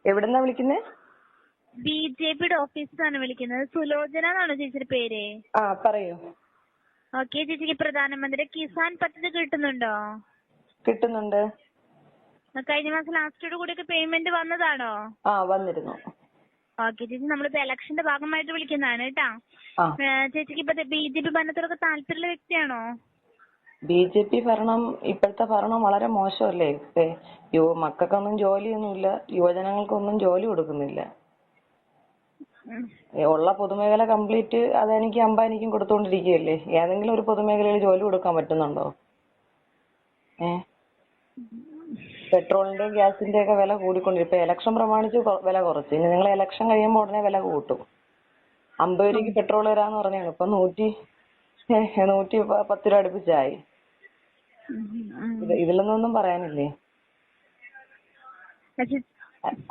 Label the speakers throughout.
Speaker 1: എവിടെന്നാ വിളിക്കുന്നേ?
Speaker 2: ബിജെപിയുടെ ഓഫീസിൽ നിന്നാണ് വിളിക്കുന്നത്. സുലോചന എന്നാണോ ചേച്ചിയുടെ പേര്?
Speaker 1: ആ പറയൂ.
Speaker 2: ഓക്കെ, ചേച്ചിക്ക് പ്രധാനമന്ത്രി കിസാൻ പദ്ധതി കിട്ടുന്നുണ്ടോ?
Speaker 1: കിട്ടുന്നുണ്ട്.
Speaker 2: കഴിഞ്ഞ മാസം ലാസ്റ്റോട് കൂടിയൊക്കെ പേയ്മെന്റ് വന്നതാണോ?
Speaker 1: ആ വന്നിരുന്നു.
Speaker 2: ഓക്കെ ചേച്ചി, നമ്മളിപ്പോ ഇലക്ഷന്റെ ഭാഗമായിട്ട് വിളിക്കുന്നതാണ് കേട്ടാ.
Speaker 1: ആ
Speaker 2: ചേച്ചിക്ക് ഇപ്പൊ ബിജെപി ഭരണത്തോടൊക്കെ താല്പര്യമുള്ള വ്യക്തിയാണോ?
Speaker 1: ബിജെപി ഭരണം, ഇപ്പോഴത്തെ ഭരണം വളരെ മോശമല്ലേ. മക്കൾക്കൊന്നും ജോലിയൊന്നുമില്ല, യുവജനങ്ങൾക്കൊന്നും ജോലി കൊടുക്കുന്നില്ല. ഉള്ള പൊതുമേഖല കംപ്ലീറ്റ് അദാനിക്കും അംബാനിക്കും കൊടുത്തുകൊണ്ടിരിക്കുകയല്ലേ. ഏതെങ്കിലും ഒരു പൊതുമേഖലയിൽ ജോലി കൊടുക്കാൻ പറ്റുന്നുണ്ടോ? പെട്രോളിന്റെയും ഗ്യാസിന്റെയും ഒക്കെ വില കൂടിക്കൊണ്ടിരിക്കും. ഇപ്പൊ ഇലക്ഷൻ പ്രമാണിച്ച് വില കുറച്ച്. ഇനി നിങ്ങൾ ഇലക്ഷൻ കഴിയുമ്പോൾ ഉടനെ വില കൂട്ടും. 50 രൂപയ്ക്ക് പെട്രോൾ വരാന്ന് പറഞ്ഞാണ്. ഇപ്പൊ 110 രൂപ അടുപ്പിച്ചായി. ഇതിലൊന്നും പറയാനില്ലേ?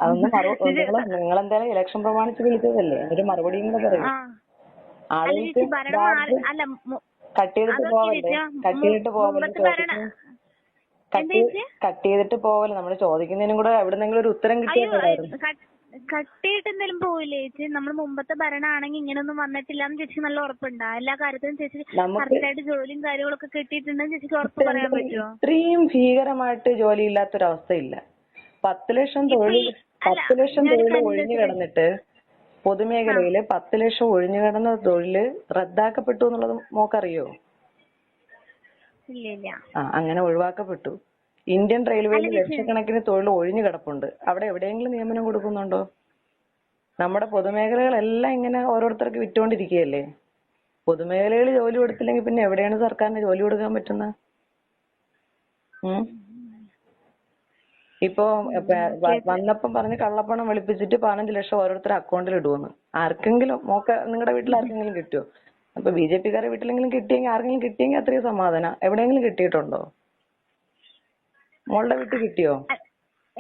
Speaker 1: അതൊന്നും നിങ്ങൾ എന്തായാലും ഇലക്ഷൻ പ്രമാണിച്ച് വിളിച്ചതല്ലേ, ഒരു മറുപടിയും കൂടെ പറയും. ആളുകൾക്ക് കട്ട് ചെയ്തിട്ട് പോവല്ലേ നമ്മൾ ചോദിക്കുന്നതിനും കൂടെ എവിടെന്നെങ്കിലും ഒരു ഉത്തരം കിട്ടിയിട്ടുണ്ടായിരുന്നു.
Speaker 2: കട്ടിയിട്ട് എന്തെങ്കിലും പോവില്ലേ ചേച്ചി? നമ്മൾ മുമ്പത്തെ ഭരണമാണെങ്കിൽ ഇങ്ങനൊന്നും വന്നിട്ടില്ലാന്ന് ചേച്ചി നല്ല ഉറപ്പുണ്ടാ? എല്ലാ കാര്യത്തിലും ചേച്ചി കറക്റ്റായിട്ട് ജോലിയും കാര്യങ്ങളൊക്കെ കിട്ടിയിട്ടുണ്ടെന്ന് ചേച്ചിക്ക് ഉറപ്പ് പറയാൻ പറ്റുമോ?
Speaker 1: ഇത്രയും ഭീകരമായിട്ട് ജോലി ഇല്ലാത്തൊരവസ്ഥയില്ല. 10 ലക്ഷം തൊഴിൽ ഒഴിഞ്ഞു കിടന്നിട്ട് പൊതുമേഖലയില് 10 ലക്ഷം ഒഴിഞ്ഞു കിടന്ന തൊഴില് റദ്ദാക്കപ്പെട്ടു എന്നുള്ളത് മോക്കറിയോ? അങ്ങനെ ഒഴിവാക്കപ്പെട്ടു. ഇന്ത്യൻ റെയിൽവേയിൽ ലക്ഷക്കണക്കിന് തൊഴിൽ ഒഴിഞ്ഞു കിടപ്പുണ്ട്. അവിടെ എവിടെയെങ്കിലും നിയമനം കൊടുക്കുന്നുണ്ടോ? നമ്മുടെ പൊതുമേഖലകളെല്ലാം ഇങ്ങനെ ഓരോരുത്തർക്ക് വിറ്റുകൊണ്ടിരിക്കുകയല്ലേ. പൊതുമേഖലകളിൽ ജോലി കൊടുത്തില്ലെങ്കിൽ പിന്നെ എവിടെയാണ് സർക്കാരിന് ജോലി കൊടുക്കാൻ പറ്റുന്നത്? ഇപ്പൊ വന്നപ്പം പറഞ്ഞ് കള്ളപ്പണം വെളുപ്പിച്ചിട്ട് 15 ലക്ഷം ഓരോരുത്തരുടെ അക്കൗണ്ടിൽ ഇടുവെന്ന്. ആർക്കെങ്കിലും നിങ്ങളുടെ വീട്ടിൽ ആർക്കെങ്കിലും കിട്ടുമോ? അപ്പൊ ബിജെപിക്കാരുടെ വീട്ടിലെങ്കിലും കിട്ടിയെങ്കിൽ, ആർക്കെങ്കിലും കിട്ടിയെങ്കിൽ അത്രയും സമാധാനം. എവിടെയെങ്കിലും കിട്ടിയിട്ടുണ്ടോ? മോളുടെ വീട്ടിൽ കിട്ടിയോ?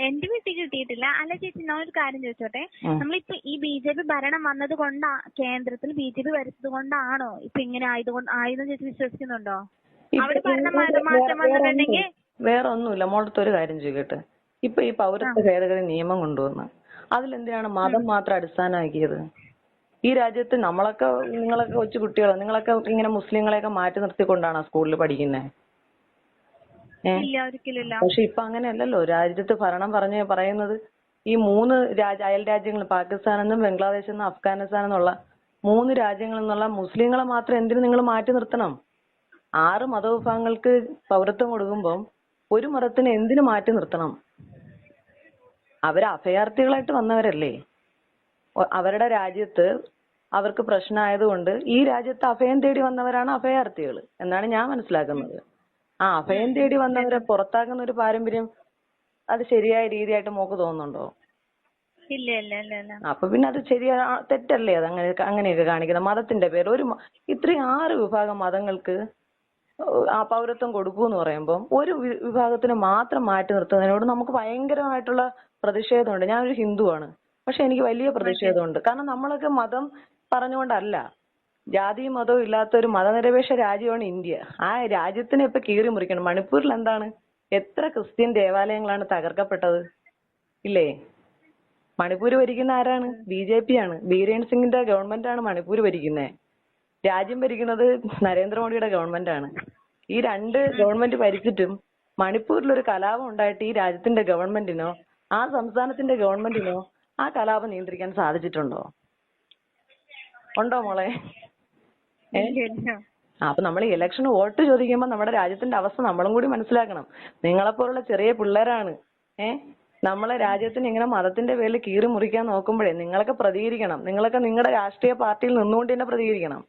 Speaker 2: എന്റെ വീട്ടിൽ കിട്ടിയിട്ടില്ല. അല്ല ചേച്ചി, ഞാൻ ഒരു കാര്യം ചോദിച്ചോട്ടെ. നമ്മളിപ്പോ ഈ ബിജെപി ഭരണം വന്നത് കൊണ്ടാ, കേന്ദ്രത്തിൽ ബിജെപി ഭരിച്ചത് കൊണ്ടാണോ ഇപ്പൊ ഇങ്ങനെ ആയെന്ന് ചേച്ചി വിശ്വസിക്കുന്നുണ്ടോ? അവിടെ ഭരണം മാറ്റം വന്നിട്ടുണ്ടെങ്കിൽ
Speaker 1: വേറെ ഒന്നുമില്ല. മോളത്തെ ഒരു കാര്യം ചോദിക്കട്ടെ. ഇപ്പൊ ഈ പൗരത്വ ഭേദഗതി നിയമം കൊണ്ടുവന്ന് അതിലെന്തിനാണ് മതം മാത്രം അടിസ്ഥാനമാക്കിയത്? ഈ രാജ്യത്ത് നിങ്ങളൊക്കെ കൊച്ചു കുട്ടികളോ, നിങ്ങളൊക്കെ ഇങ്ങനെ മുസ്ലിങ്ങളെയൊക്കെ മാറ്റി നിർത്തിക്കൊണ്ടാണോ സ്കൂളിൽ പഠിക്കുന്നത്? പക്ഷെ ഇപ്പൊ അങ്ങനെയല്ലല്ലോ. രാജ്യത്ത് ഭരണം പറയുന്നത് ഈ 3 അയൽ രാജ്യങ്ങൾ, പാകിസ്ഥാനെന്നും ബംഗ്ലാദേശെന്നും അഫ്ഗാനിസ്ഥാൻ എന്നുള്ള 3 രാജ്യങ്ങളിൽ നിന്നുള്ള മുസ്ലിങ്ങളെ മാത്രം എന്തിനു നിങ്ങൾ മാറ്റി നിർത്തണം? 6 മതവിഭാഗങ്ങൾക്ക് പൗരത്വം കൊടുക്കുമ്പോൾ ഒരു മതത്തിന് എന്തിനു മാറ്റി നിർത്തണം? അവര് അഭയാർത്ഥികളായിട്ട് വന്നവരല്ലേ. അവരുടെ രാജ്യത്ത് അവർക്ക് പ്രശ്നമായതുകൊണ്ട് ഈ രാജ്യത്ത് അഭയം തേടി വന്നവരാണ് അഭയാർത്ഥികൾ എന്നാണ് ഞാൻ മനസ്സിലാക്കുന്നത്. ആ അഭയം തേടി വന്നവരെ പുറത്താക്കുന്ന ഒരു പാരമ്പര്യം അത് ശരിയായ രീതിയായിട്ട് മോക്ക് തോന്നുന്നുണ്ടോ? അപ്പൊ പിന്നെ അത് തെറ്റല്ലേ? അത് അങ്ങനെയൊക്കെ കാണിക്കുന്നത് മതത്തിന്റെ പേര്. ഇത്രയും 6 വിഭാഗം മതങ്ങൾക്ക് ആ പൗരത്വം കൊടുക്കൂന്ന് പറയുമ്പോൾ ഒരു വിഭാഗത്തിന് മാത്രം മാറ്റി നിർത്തുന്നതിനോട് നമുക്ക് ഭയങ്കരമായിട്ടുള്ള പ്രതിഷേധമുണ്ട്. ഞാനൊരു ഹിന്ദുവാണ്, പക്ഷെ എനിക്ക് വലിയ പ്രതിഷേധമുണ്ട്. കാരണം നമ്മളൊക്കെ മതം പറഞ്ഞുകൊണ്ടല്ല, ജാതിയും മതവും ഇല്ലാത്ത ഒരു മതനിരപേക്ഷ രാജ്യമാണ് ഇന്ത്യ. ആ രാജ്യത്തിനെ ഇപ്പൊ കീറി മുറിക്കണം. മണിപ്പൂരിൽ എന്താണ്, എത്ര ക്രിസ്ത്യൻ ദേവാലയങ്ങളാണ് തകർക്കപ്പെട്ടത് ഇല്ലേ? മണിപ്പൂർ ഭരിക്കുന്ന ആരാണ്? ബിജെപി ആണ്. ബീരേൻ സിംഗിന്റെ ഗവൺമെന്റ് ആണ് മണിപ്പൂർ ഭരിക്കുന്നത്. രാജ്യം ഭരിക്കുന്നത് നരേന്ദ്രമോദിയുടെ ഗവൺമെന്റ് ആണ്. ഈ 2 ഗവൺമെന്റ് ഭരിച്ചിട്ടും മണിപ്പൂരിൽ ഒരു കലാപം ഉണ്ടായിട്ട് ഈ രാജ്യത്തിന്റെ ഗവൺമെന്റിനോ ആ സംസ്ഥാനത്തിന്റെ ഗവൺമെന്റിനോ ആ കലാപം നിയന്ത്രിക്കാൻ സാധിച്ചിട്ടുണ്ടോ? ഉണ്ടോ മോളെ? അപ്പൊ നമ്മൾ ഇലക്ഷന് വോട്ട് ചോദിക്കുമ്പോൾ നമ്മുടെ രാജ്യത്തിന്റെ അവസ്ഥ നമ്മളും കൂടി മനസ്സിലാക്കണം. നിങ്ങളെപ്പോലുള്ള ചെറിയ പിള്ളേരാണ് നമ്മളെ രാജ്യത്തിന് ഇങ്ങനെ മതത്തിന്റെ പേരിൽ കീറി മുറിക്കാൻ നോക്കുമ്പോഴേ നിങ്ങളൊക്കെ പ്രതികരിക്കണം. നിങ്ങളൊക്കെ നിങ്ങളുടെ രാഷ്ട്രീയ പാർട്ടിയിൽ നിന്നുകൊണ്ട് തന്നെ പ്രതികരിക്കണം.